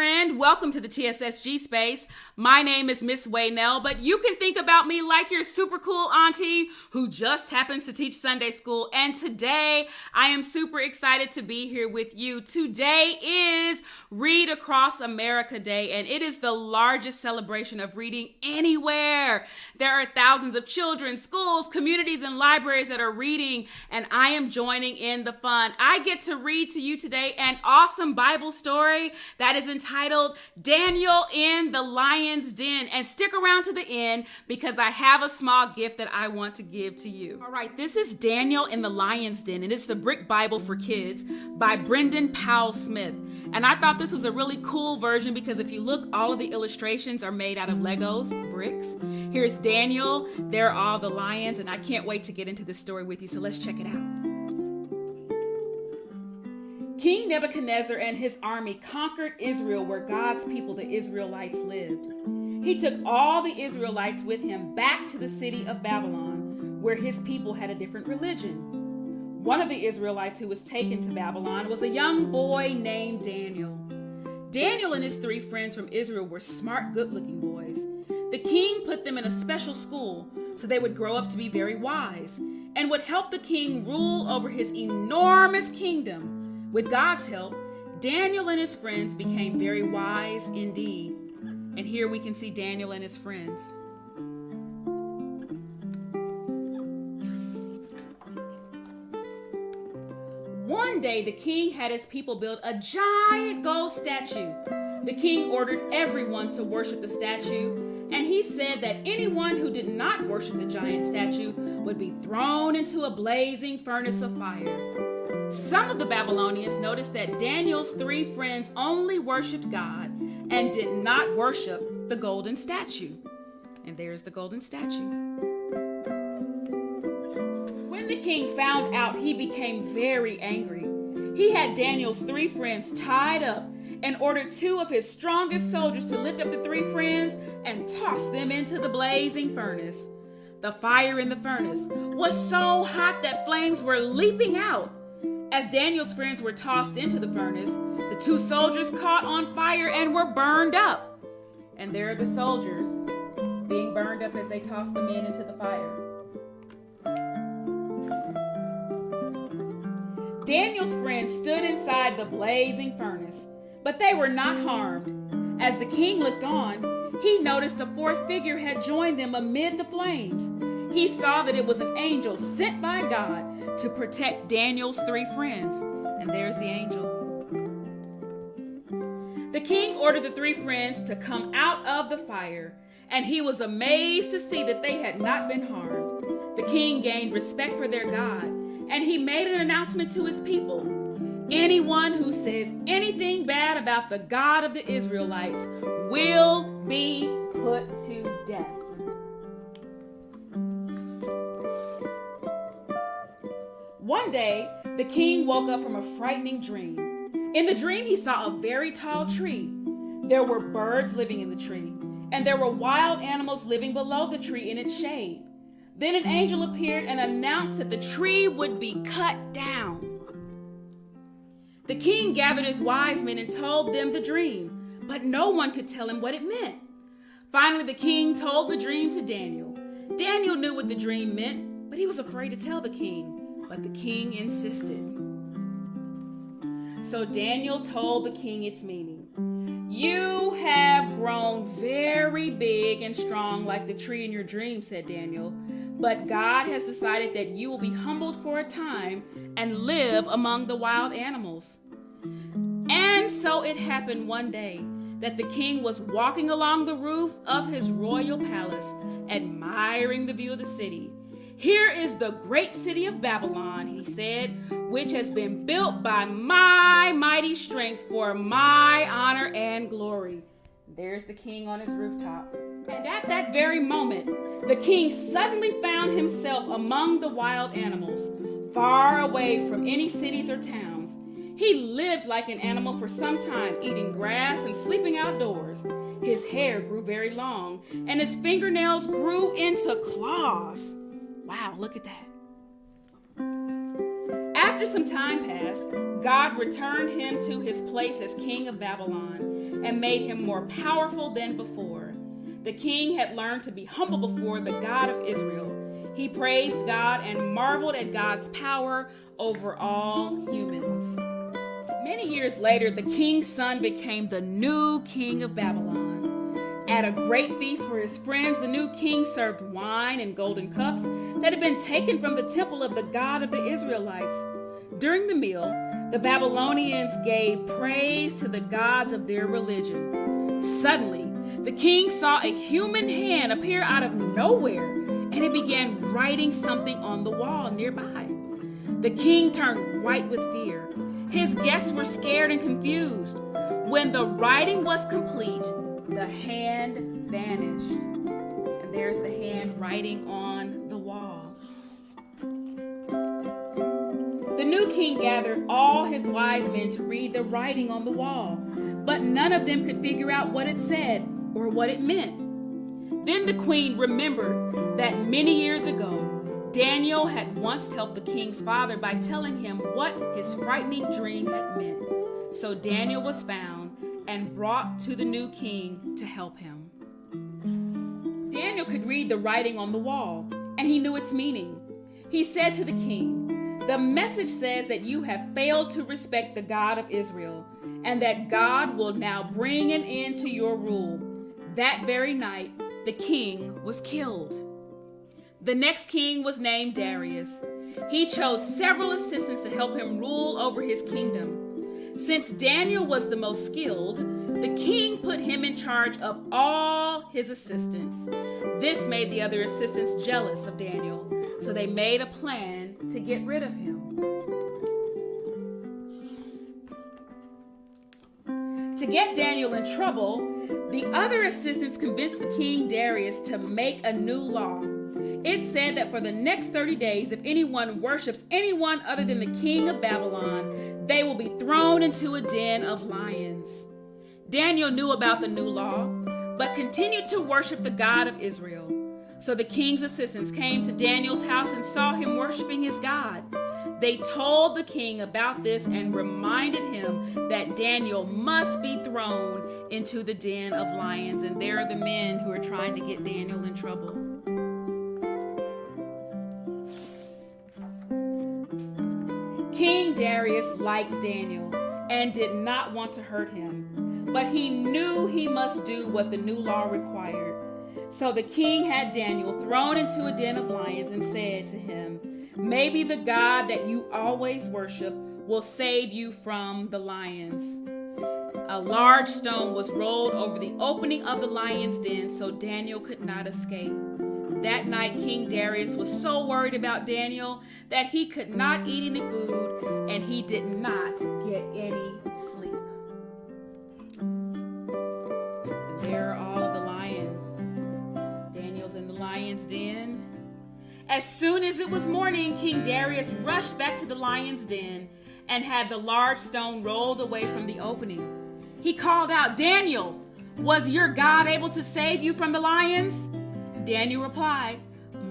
friend. Welcome to the TSSG space. My name is Miss Waynell, but you can think about me like your super cool auntie who just happens to teach Sunday school. And today, I am super excited to be here with you. Today is Read Across America Day, and it is the largest celebration of reading anywhere. There are thousands of children, schools, communities, and libraries that are reading, and I am joining in the fun. I get to read to you today an awesome Bible story that is entitled Daniel in the Lion's Den. And stick around to the end because I have a small gift that I want to give to you. All right, this is Daniel in the Lion's Den, and it's the Brick Bible for Kids by Brendan Powell Smith. And I thought this was a really cool version because if you look, all of the illustrations are made out of Legos, bricks. Here's Daniel, there are all the lions, and I can't wait to get into this story with you, so let's check it out. King Nebuchadnezzar and his army conquered Israel where God's people, the Israelites, lived. He took all the Israelites with him back to the city of Babylon, where his people had a different religion. One of the Israelites who was taken to Babylon was a young boy named Daniel. Daniel and his 3 friends from Israel were smart, good-looking boys. The king put them in a special school so they would grow up to be very wise and would help the king rule over his enormous kingdom. With God's help, Daniel and his friends became very wise indeed. And here we can see Daniel and his friends. One day, the king had his people build a giant gold statue. The king ordered everyone to worship the statue, and he said that anyone who did not worship the giant statue would be thrown into a blazing furnace of fire. Some of the Babylonians noticed that Daniel's 3 friends only worshiped God and did not worship the golden statue. And there's the golden statue. When the king found out, he became very angry. He had Daniel's 3 friends tied up and ordered 2 of his strongest soldiers to lift up the 3 friends and toss them into the blazing furnace. The fire in the furnace was so hot that flames were leaping out. As Daniel's friends were tossed into the furnace, the 2 soldiers caught on fire and were burned up. And there are the soldiers being burned up as they tossed the men into the fire. Daniel's friends stood inside the blazing furnace, but they were not harmed. As the king looked on, he noticed a 4th figure had joined them amid the flames. He saw that it was an angel sent by God to protect Daniel's 3 friends. And there's the angel. The king ordered the 3 friends to come out of the fire, and he was amazed to see that they had not been harmed. The king gained respect for their God, and he made an announcement to his people. Anyone who says anything bad about the God of the Israelites will be put to death. One day, the king woke up from a frightening dream. In the dream, he saw a very tall tree. There were birds living in the tree, and there were wild animals living below the tree in its shade. Then an angel appeared and announced that the tree would be cut down. The king gathered his wise men and told them the dream, but no one could tell him what it meant. Finally, the king told the dream to Daniel. Daniel knew what the dream meant, but he was afraid to tell the king. But the king insisted. So Daniel told the king its meaning. You have grown very big and strong like the tree in your dream, said Daniel. But God has decided that you will be humbled for a time and live among the wild animals. And so it happened one day that the king was walking along the roof of his royal palace, admiring the view of the city. Here is the great city of Babylon, he said, which has been built by my mighty strength for my honor and glory. There's the king on his rooftop. And at that very moment, the king suddenly found himself among the wild animals, far away from any cities or towns. He lived like an animal for some time, eating grass and sleeping outdoors. His hair grew very long, and his fingernails grew into claws. Wow, look at that. After After some time passed, God returned him to his place as king of Babylon and made him more powerful than before. The king had learned to be humble before the God of Israel. He praised God and marveled at God's power over all humans. Many years later, the king's son became the new king of Babylon. At a great feast for his friends, the new king served wine in golden cups that had been taken from the temple of the God of the Israelites. During the meal, the Babylonians gave praise to the gods of their religion. Suddenly, the king saw a human hand appear out of nowhere, and it began writing something on the wall nearby. The king turned white with fear. His guests were scared and confused. When the writing was complete, the hand vanished. And there's the hand writing on the wall. The new king gathered all his wise men to read the writing on the wall, but none of them could figure out what it said or what it meant. Then the queen remembered that many years ago, Daniel had once helped the king's father by telling him what his frightening dream had meant. So Daniel was found and brought to the new king to help him. Daniel could read the writing on the wall, and he knew its meaning. He said to the king, "The message says that you have failed to respect the God of Israel, and that God will now bring an end to your rule." That very night, the king was killed. The next king was named Darius. He chose several assistants to help him rule over his kingdom. Since Daniel was the most skilled, the king put him in charge of all his assistants. This made the other assistants jealous of Daniel, so they made a plan to get rid of him. To get Daniel in trouble, the other assistants convinced the king Darius to make a new law. It said that for the next 30 days, if anyone worships anyone other than the king of Babylon, they will be thrown into a den of lions. Daniel knew about the new law, but continued to worship the God of Israel. So the king's assistants came to Daniel's house and saw him worshiping his God. They told the king about this and reminded him that Daniel must be thrown into the den of lions. And there are the men who are trying to get Daniel in trouble. King Darius liked Daniel and did not want to hurt him, but he knew he must do what the new law required. So the king had Daniel thrown into a den of lions and said to him, "Maybe the God that you always worship will save you from the lions." A large stone was rolled over the opening of the lion's den so Daniel could not escape. That night, King Darius was so worried about Daniel that he could not eat any food and he did not get any sleep. And there are all of the lions. Daniel's in the lion's den. As soon as it was morning, King Darius rushed back to the lion's den and had the large stone rolled away from the opening. He called out, "Daniel, was your God able to save you from the lions?" Daniel replied,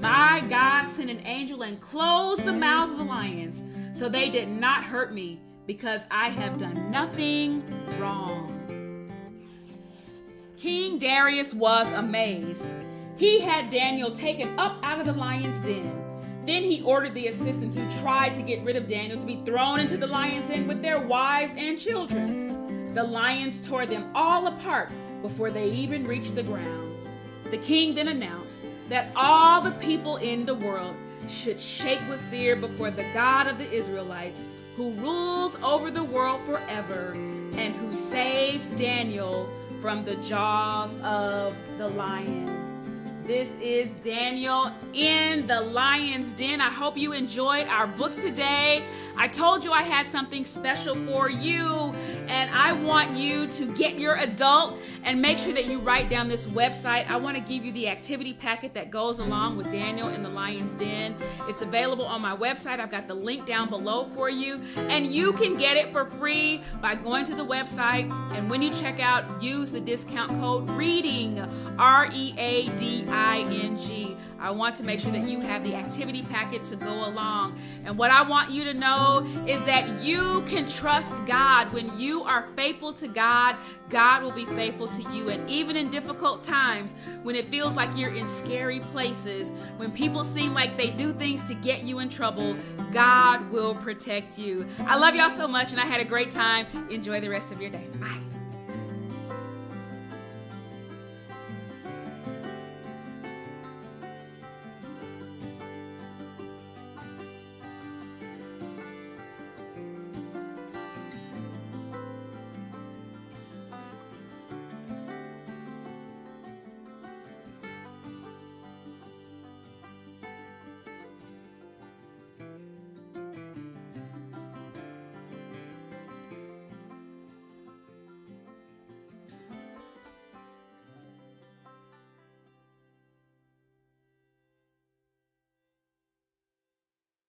"My God sent an angel and closed the mouths of the lions, so they did not hurt me, because I have done nothing wrong." King Darius was amazed. He had Daniel taken up out of the lion's den. Then he ordered the assistants who tried to get rid of Daniel to be thrown into the lion's den with their wives and children. The lions tore them all apart before they even reached the ground. The king then announced that all the people in the world should shake with fear before the God of the Israelites, who rules over the world forever and who saved Daniel from the jaws of the lion. This is Daniel in the lion's den. I hope you enjoyed our book today. I told you I had something special for you, and I want you to get your adult and make sure that you write down this website. I want to give you the activity packet that goes along with Daniel in the lion's den. It's available on my website. I've got the link down below for you, and you can get it for free by going to the website, and when you check out, use the discount code READING, READING. I want to make sure that you have the activity packet to go along. And what I want you to know is that you can trust God. When you are faithful to God, God will be faithful to you. And even in difficult times, when it feels like you're in scary places, when people seem like they do things to get you in trouble, God will protect you. I love y'all so much, and I had a great time. Enjoy the rest of your day. Bye.